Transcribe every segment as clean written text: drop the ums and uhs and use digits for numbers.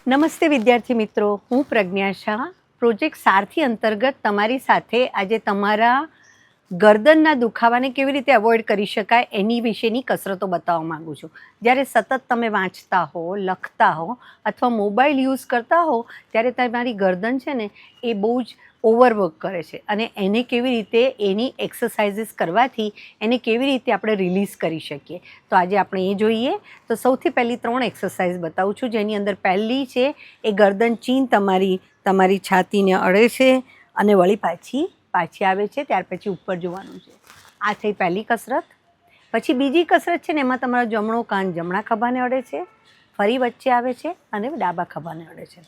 નમસ્તે વિદ્યાર્થી મિત્રો, હું પ્રજ્ઞા શાહ પ્રોજેક્ટ સારથી અંતર્ગત તમારી સાથે આજે તમારા ગરદનના દુખાવાને કેવી રીતે અવોઇડ કરી શકાય એની વિશેની કસરતો બતાવવા માગું છું. જ્યારે સતત તમે વાંચતા હો, લખતા હો અથવા મોબાઈલ યુઝ કરતા હો ત્યારે તમારી ગરદન છે ને એ બહુ જ ઓવરવર્ક કરે છે અને એને કેવી રીતે એની એક્સરસાઇઝીસ કરવાથી એને કેવી રીતે આપણે રિલીઝ કરી શકીએ. તો આજે આપણે એ જોઈએ. તો સૌથી પહેલી 3 એક્સરસાઇઝ બતાવું છું, જેની અંદર પહેલી છે એ ગરદન ચીન તમારી છાતીને અડે છે અને વળી પાછી આવે છે, ત્યાર પછી ઉપર જોવાનું છે. આ થઈ પહેલી કસરત. પછી બીજી કસરત છે ને એમાં તમારો જમણો કાન જમણા ખભાને અડે છે, ફરી વચ્ચે આવે છે અને ડાબા ખભાને અડે છે.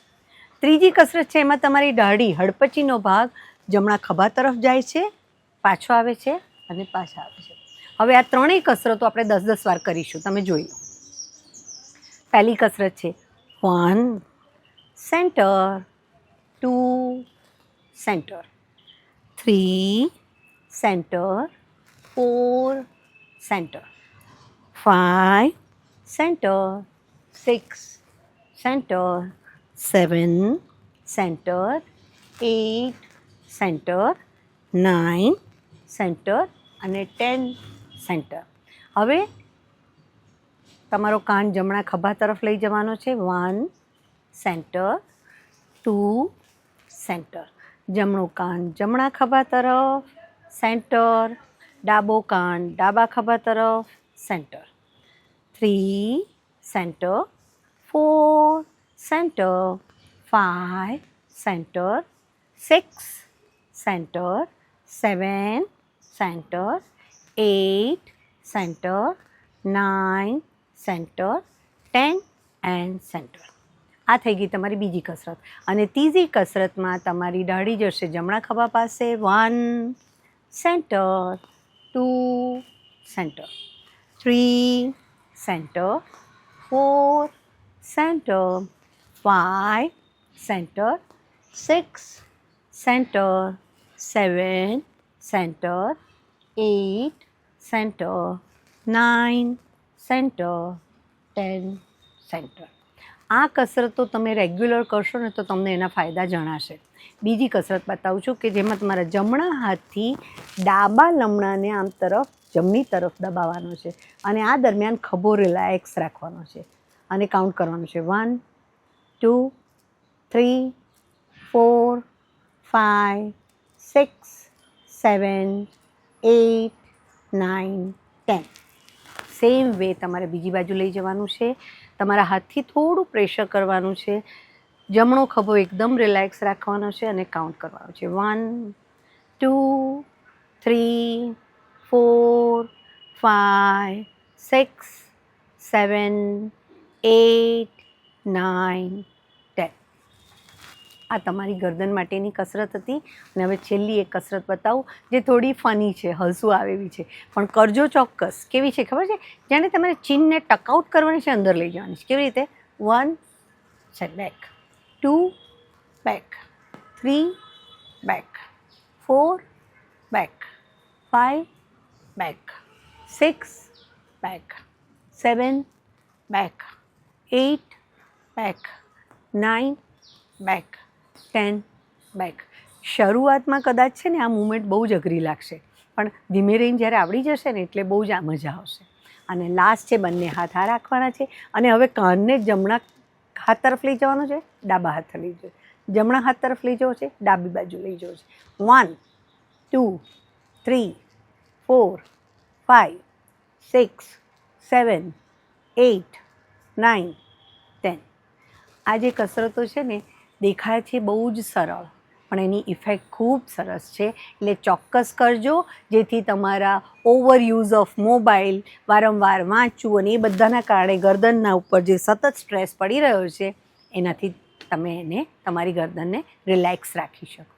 ત્રીજી કસરત છે એમાં તમારી દાઢી હડપચીનો ભાગ જમણા ખભા તરફ જાય છે, પાછો આવે છે અને પાછા આવે છે. હવે આ ત્રણેય કસરતો આપણે 10-10 વાર કરીશું, તમે જોઈ લો. પહેલી કસરત છે 1 centre, 2 centre, 3 centre, 4 centre, 5 centre, 6 centre, 7 centre, 8 centre, 9 centre અને 10 સેન્ટર. હવે તમારો કાન જમણા ખભા તરફ લઈ જવાનો છે. 1 સેન્ટર, 2 સેન્ટર, જમણું કાન જમણા ખભા તરફ, સેન્ટર, ડાબો કાન ડાબા ખભા તરફ, centre, 3 centre, 4 centre, 5 centre, 6 centre, 7 centre, 8 centre, 9 centre, 10 and centre. આ થઈ ગઈ તમારી બીજી કસરત. અને ત્રીજી કસરતમાં તમારી દાઢી જશે જમણા ખભા પાસે. 1 centre, 2 centre, 3 centre, 4 centre, 5 centre, 6 centre, 7 centre, 8 centre, 9 centre, 10 centre. આ કસરતો તમે રેગ્યુલર કરશો ને તો તમને એના ફાયદા જણાશે. બીજી કસરત બતાવું છું કે જેમાં તમારા જમણા હાથથી ડાબા લમણાને આમ તરફ જમણી તરફ દબાવવાનો છે અને આ દરમિયાન ખભો રિલેક્સ રાખવાનો છે અને કાઉન્ટ કરવાનું છે. 1 2 3 4 5 6 7 8 9 10. સેમ વે તમારે બીજી બાજુ લઈ જવાનું છે. તમારા હાથથી થોડું પ્રેશર કરવાનું છે, જમણો ખભો એકદમ રિલેક્સ રાખવાનો છે અને કાઉન્ટ કરવાનું છે. 1 2 3 4 5 6 7 8 9 10. આ તમારી ગરદન માટેની કસરત હતી. અને હવે છેલ્લી એક કસરત બતાવું જે થોડી ફની છે, હસવું આવે એવી છે, પણ કરજો ચોક્કસ. કેવી છે ખબર છે? જાણે તમારે ચીનને ટકઆઉટ કરવાની છે, અંદર લઈ જવાની છે. કેવી રીતે? 1 છે back, 2 back, 3 back, 4 back, 5 back, 6 back, 7 back, 8 back, 9 back, 10 back. શરૂઆતમાં કદાચ છે ને આ મૂવમેન્ટ બહુ જ અઘરી લાગશે, પણ ધીમે રહીને જ્યારે આવડી જશે ને એટલે બહુ જ મજા આવશે. અને લાસ્ટ છે બંને હાથ આ રાખવાના છે અને હવે કાનને જમણા હાથ તરફ લઈ જવાનો છે, ડાબા હાથ લઈ જવો છે, જમણા હાથ તરફ લઈ જવો છે, ડાબી બાજુ લઈ જવો છે. 1 2 3 4 5 6 7 8 9 10. આ જે કસરતો છે ને દેખાય છે બહુ જ સરળ, પણ એની ઇફેક્ટ ખૂબ સરસ છે. એટલે ચોક્કસ કરજો, જેથી તમારા ઓવરયુઝ ઓફ મોબાઈલ, વારંવાર વાંચવું અને એ બધાના કારણે ગરદનના ઉપર જે સતત સ્ટ્રેસ પડી રહ્યો છે એનાથી તમે તમારી ગરદનને રિલેક્સ રાખી શકો.